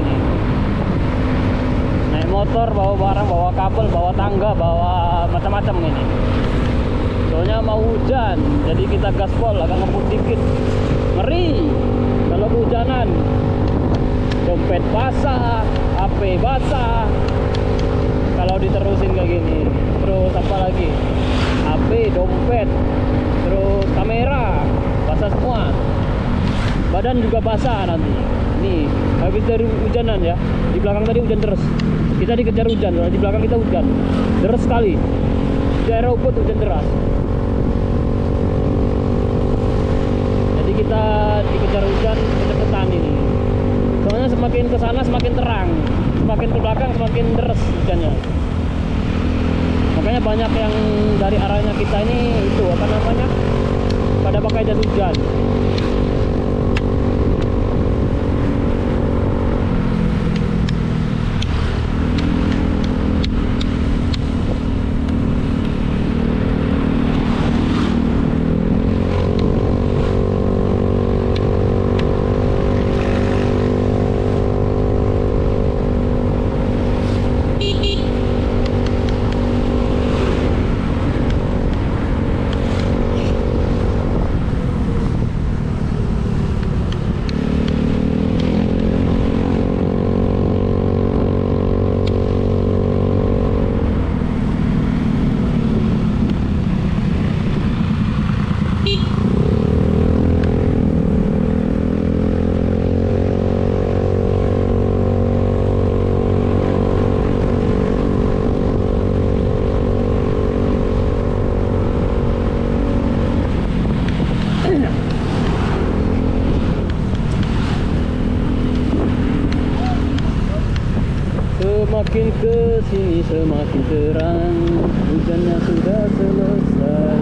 ini. Naik motor, bawa barang, bawa kabel, bawa tangga, bawa macam-macam ini. Soalnya mau hujan, jadi kita gaspol agak ngebut dikit. Ngeri kalau kehujanan. Dompet basah, HP basah. Kalau diterusin kayak gini. Terus apa lagi? HP, dompet, terus kamera basah semua. Badan juga basah nanti. Nih, habis dari hujanan ya. Di belakang tadi hujan terus. Kita dikejar hujan, di belakang kita hujan. Deras sekali. Di daerah Ubud hujan deras. Jadi kita dikejar hujan kecepatan ini. Soalnya semakin ke sana semakin terang, semakin ke belakang semakin deras hujannya. Makanya banyak yang dari arahnya kita ini itu apa namanya? Pada pakai jas hujan. Semakin ke sini semakin terang, hujannya sudah selesai.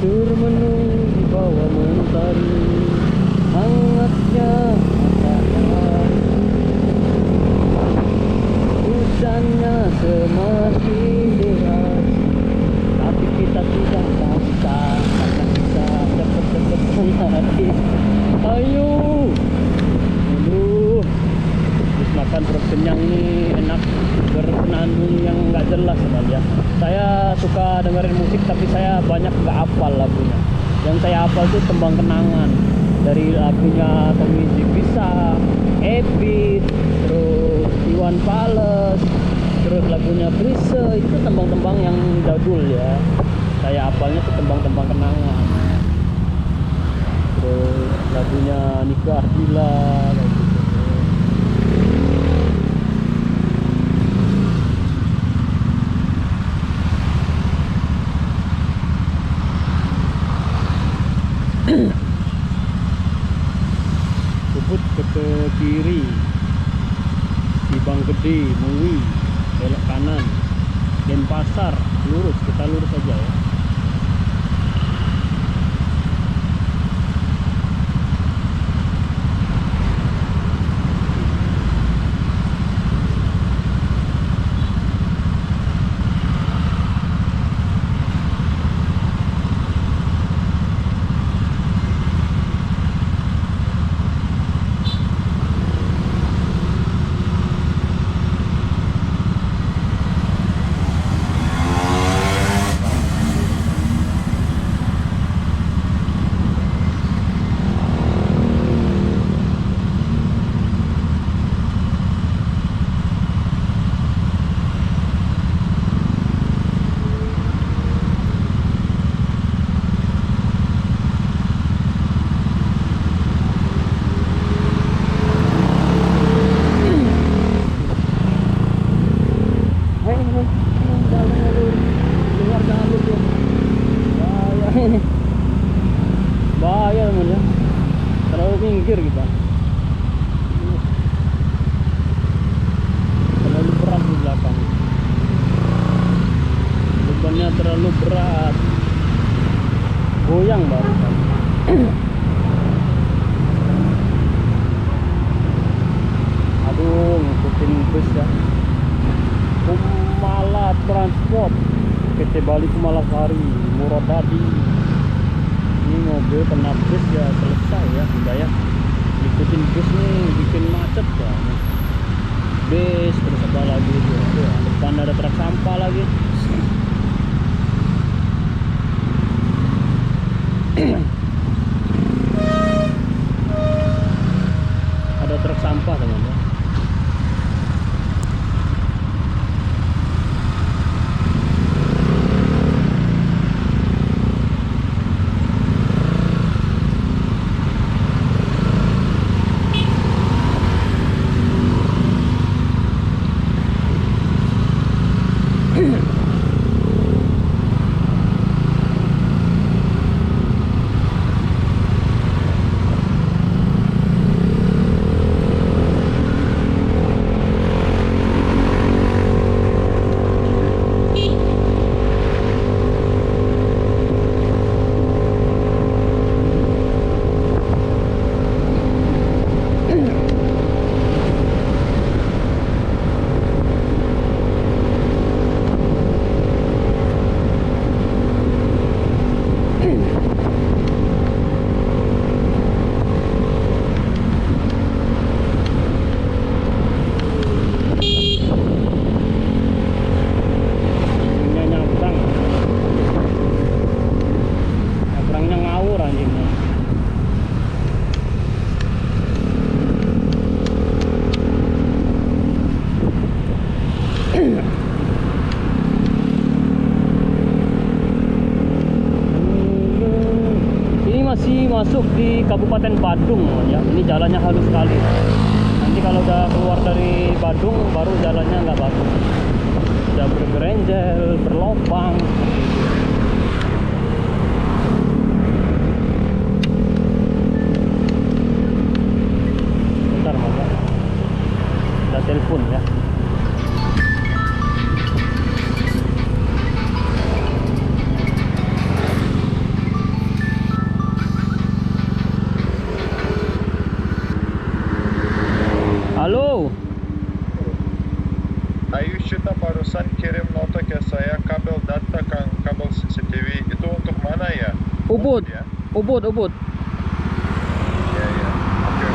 Termenung di bawah mentari, hangatnya matahari. Hujannya semakin deras, tapi kita tidak bisa, karena kita cepet-cepet menari. Ayo, aduh, habis makan perut kenyang nih, enak bersenandung yang nggak jelas ya. Saya suka dengerin musik tapi saya banyak nggak hafal lagunya. Yang saya hafal itu tembang kenangan dari lagunya Tommy Bisa, Ebit, terus Iwan Fals, terus lagunya Prise. Itu tembang-tembang yang jadul ya. Saya hafalnya tuh tembang-tembang kenangan. Terus lagunya Nikah Gila kayak gitu. Ubud ke kiri, Ibang Gede, Mui, belok kanan, Denpasar, lurus, kita lurus aja ya. bus ya. Kumala Transport PT Bali Kumalasari Muradadi. Ini mobil kena bus ya, selesai ya, udah ya. Ikutin bus nih bikin macet ya. Bus terus apa lagi itu ya. Depan ada truk sampah lagi. Ada truk sampah teman-teman. Ini masih masuk di Kabupaten Badung ya. Ini jalannya halus sekali. Nanti kalau udah keluar dari Badung baru jalannya nggak bagus. Udah bergerenjel, berlopang. Bentar mas, ada telepon ya. Halo. Ayush, kita barusan kirim nota ke saya kabel data kabel CCTV itu untuk mana ya? Ubud. Ya? Ubud. Ya. Oke.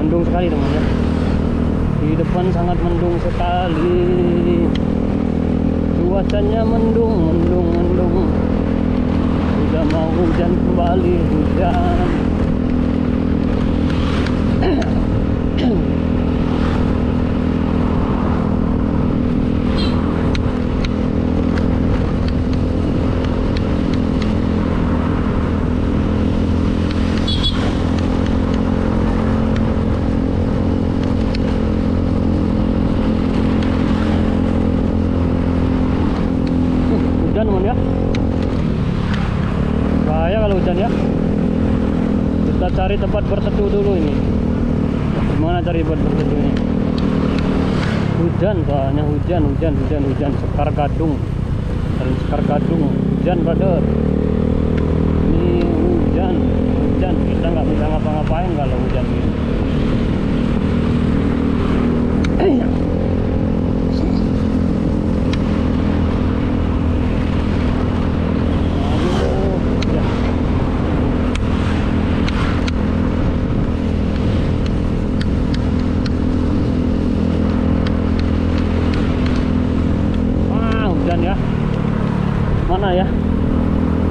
Mendung sekali teman-teman. Di depan sangat mendung sekali. Cuacanya mendung. Sudah mau hujan kembali, hujan. hujan teman ya. Bahaya kalau hujan ya. Kita cari tempat berteduh dulu ini. Gimana cari tempat berteduh ini? Hujan soalnya, hujan. Sekar Gadung. Dan Sekar Gadung. Hujan brother. Ini hujan. Kita nggak bisa ngapa-ngapain kalau hujan ini.